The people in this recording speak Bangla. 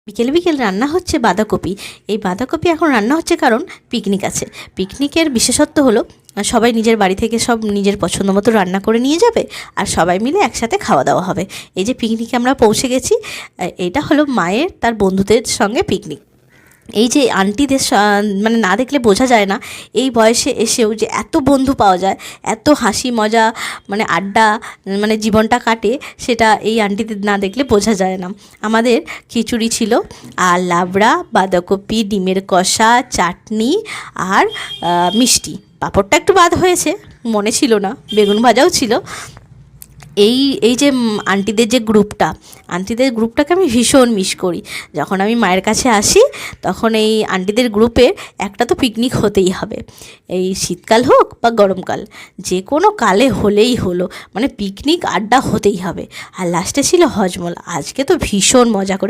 বিকেল বিকেল রান্না হচ্ছে বাঁধাকপি। এই বাঁধাকপি এখন রান্না হচ্ছে কারণ পিকনিক আছে। পিকনিকের বিশেষত্ব হলো সবাই নিজের বাড়ি থেকে সব নিজের পছন্দ মতো রান্না করে নিয়ে যাবে আর সবাই মিলে একসাথে খাওয়া দাওয়া হবে। এই যে পিকনিকে আমরা পৌঁছে গেছি, এটা হলো মায়ের তার বন্ধুদের সঙ্গে পিকনিক। এই যে আন্টিদের মানে না দেখলে বোঝা যায় না এই বয়সে এসেও যে এত বন্ধু পাওয়া যায়, এত হাসি মজা মানে আড্ডা মানে জীবনটা কাটে, সেটা এই আন্টিদের না দেখলে বোঝা যায় না। আমাদের খিচুড়ি ছিল আর লাবড়া, বাঁধাকপি, ডিমের কষা, চাটনি আর মিষ্টি। পাঁপড়টা একটু বাদ হয়েছে, মনে ছিল না, বেগুন ভাজাও ছিল। এই যে আন্টিদের গ্রুপটাকে আমি ভীষণ মিস করি। যখন আমি মায়ের কাছে আসি তখন এই আন্টিদের গ্রুপের একটা তো পিকনিক হতেই হবে। এই শীতকাল হোক বা গরমকাল, যে কোনো কালে হলেই হলো, মানে পিকনিক আড্ডা হতেই হবে। আর লাস্টে ছিল হজমোলা। আজকে তো ভীষণ মজা করে